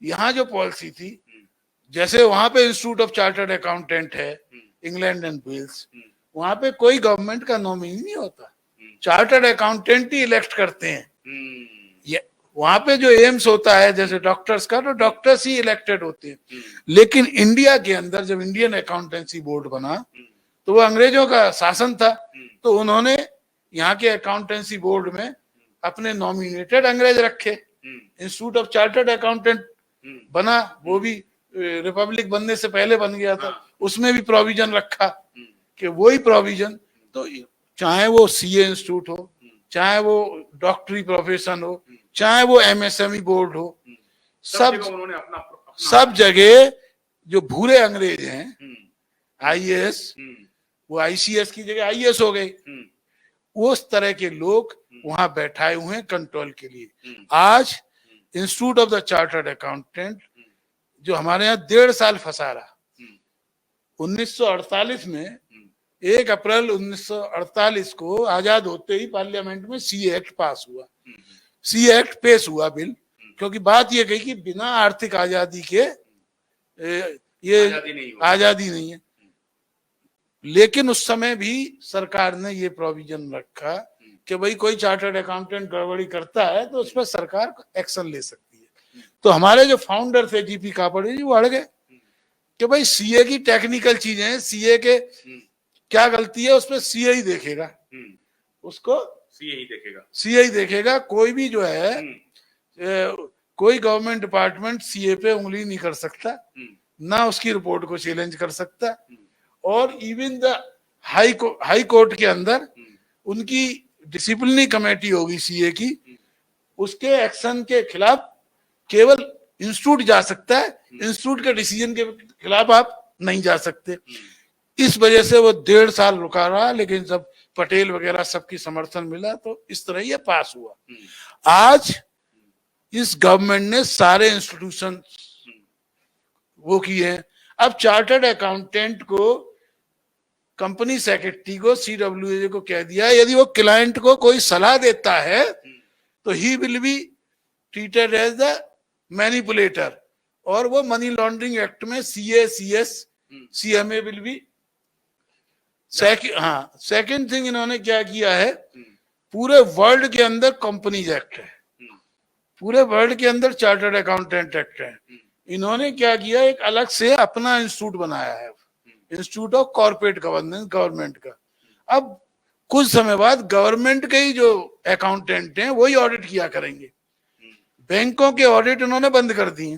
यहाँ जो पॉलिसी थी, जैसे वहां पे इंस्टीट्यूट ऑफ चार्टर्ड अकाउंटेंट है इंग्लैंड एंड वेल्स, वहां पे कोई गवर्नमेंट का नॉमिनी नहीं होता, चार्टर्ड अकाउंटेंट ही इलेक्ट करते हैं। ये वहां पे जो एम्स होता है जैसे डॉक्टर्स का, तो डॉक्टर्स ही इलेक्टेड होते हैं। लेकिन इंडिया के अंदर जब इंडियन अकाउंटेंसी बोर्ड बना तो वो अंग्रेजों का शासन था, तो उन्होंने यहाँ के अकाउंटेंसी बोर्ड में अपने नॉमिनेटेड अंग्रेज रखे। इंस्टीट्यूट ऑफ चार्टर्ड अकाउंटेंट बना, वो भी रिपब्लिक बनने से पहले बन गया था, उसमें भी प्रोविजन रखा कि वही प्रोविजन, तो चाहे वो सीए इंस्टीट्यूट हो, चाहे वो डॉक्टरी प्रोफेशन हो, चाहे वो एमएसएमई बोर्ड हो, सब जगह जो भूरे अंग्रेज हैं आईएएस, वो आईसीएस की जगह आईएएस हो गई, उस तरह के लोग वहां बैठाए हुए हैं कंट्रोल के लिए। आज institute of the chartered accountant जो हमारे यहाँ 1.5 साल फंसा रहा, 1948 में 1 अप्रैल 1948 को आजाद होते ही पार्लियामेंट में सी एक्ट पास हुआ, सी एक्ट पेश हुआ बिल, क्योंकि बात ये कही कि बिना आर्थिक आजादी के ये आजादी नहीं है। लेकिन उस समय भी सरकार ने ये प्रोविजन रखा कि भाई कोई चार्टर्ड अकाउंटेंट गड़बड़ी करता है तो उस पर सरकार एक्शन ले सकती है। तो हमारे जो फाउंडर थे जीपी कापड़ी जी, वो अड़ गए कि भाई सीए की टेक्निकल चीजें हैं, सीए के क्या गलती है उस पर सीए ही देखेगा, उसको सीए ही देखेगा। कोई भी जो है कोई गवर्नमेंट डिपार्टमेंट सीए पे उंगली नहीं कर सकता, ना उसकी रिपोर्ट को चैलेंज कर सकता। और इवन द हाई कोर्ट के अंदर उनकी डिसिप्लिनरी कमेटी होगी सीए की, उसके एक्शन के खिलाफ केवल इंस्टीट्यूट जा सकता है, इंस्टीट्यूट के डिसीजन के खिलाफ आप नहीं जा सकते। इस वजह से वो 1.5 साल रुका रहा, लेकिन जब पटेल वगैरह सबकी समर्थन मिला तो इस तरह ये पास हुआ। आज इस गवर्नमेंट ने सारे इंस्टीट्यूशन वो किए हैं। अब चार्टर्ड अकाउंटेंट को, कंपनी सेक्रेटरी को, सीडब्ल्यूए को कह दिया यदि वो क्लाइंट को कोई सलाह देता है तो he will be treated as the manipulator, और वो मनी लॉन्ड्रिंग एक्ट में CA, CS, CMA will be. Second thing इन्होंने क्या किया है, पूरे वर्ल्ड के अंदर कंपनीज एक्ट है, पूरे वर्ल्ड के अंदर चार्टर्ड अकाउंटेंट एक्ट है। इन्होंने क्या किया, एक अलग से अपना इंस्टीट्यूट बनाया है, institute of corporate governance, government का। अब कुछ समय बाद गवर्नमेंट के ही जो अकाउंटेंट हैं वही ऑडिट किया करेंगे। बैंकों के ऑडिट इन्होंने बंद कर दिए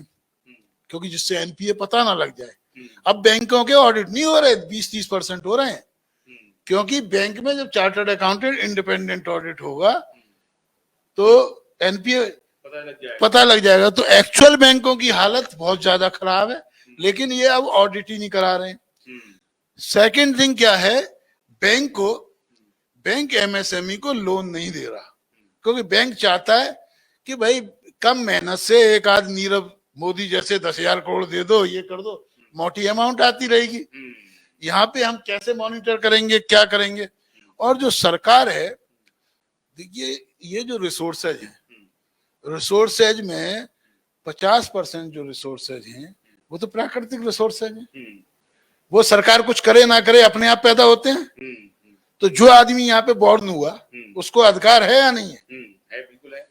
क्योंकि जिससे एनपीए पता ना लग जाए। अब बैंकों के ऑडिट नहीं हो रहे, 20-30% हो रहे हैं, क्योंकि बैंक में जब चार्टर्ड अकाउंटेंट इंडिपेंडेंट ऑडिट होगा तो एनपीए पता लग जाएगा। तो एक्चुअल बैंकों की हालत बहुत ज्यादा खराब है, लेकिन ये अब ऑडिट ही नहीं करा रहे हैं। सेकंड थिंग क्या है, बैंक एमएसएमई को लोन नहीं दे रहा, क्योंकि बैंक चाहता है कि भाई कम मेहनत से एक आध नीरव मोदी जैसे 10,000 करोड़ दे दो, ये कर दो, मोटी अमाउंट आती रहेगी। यहाँ पे हम कैसे मॉनिटर करेंगे, क्या करेंगे। और जो सरकार है, देखिए ये जो रिसोर्सेज है, रिसोर्सेज में 50% जो रिसोर्सेज हैं वो तो प्राकृतिक रिसोर्सेज हैं, वो सरकार कुछ करे ना करे अपने आप पैदा होते हैं। तो जो आदमी यहाँ पे बॉर्न हुआ उसको अधिकार है या नहीं है? बिल्कुल है।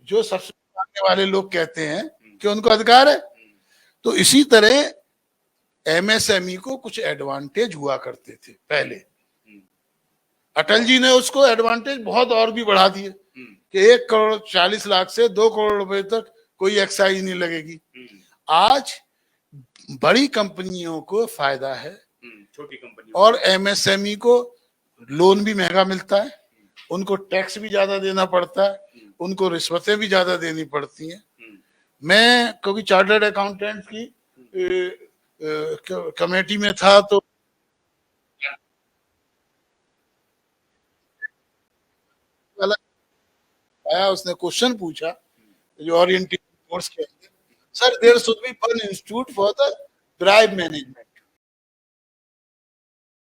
जो सबसे आने वाले लोग कहते हैं कि उनको अधिकार है। तो इसी तरह एमएसएमई को कुछ एडवांटेज हुआ करते थे पहले, अटल जी ने उसको एडवांटेज बहुत और भी बढ़ा दिए कि 1,40,00,000 से 2 करोड़ रुपए तक कोई एक्साइज नहीं लगेगी। आज बड़ी कंपनियों को फायदा है, छोटी कंपनी और एमएसएमई को लोन भी महंगा मिलता है, उनको टैक्स भी ज्यादा देना पड़ता है, उनको रिश्वतें भी ज्यादा देनी पड़ती हैं। मैं क्योंकि चार्टर्ड अकाउंटेंट की कमेटी में था, तो आया, उसने क्वेश्चन पूछा जो ओरिएंटेशन कोर्स के अंदर, sir there should be one institute for the bribe management.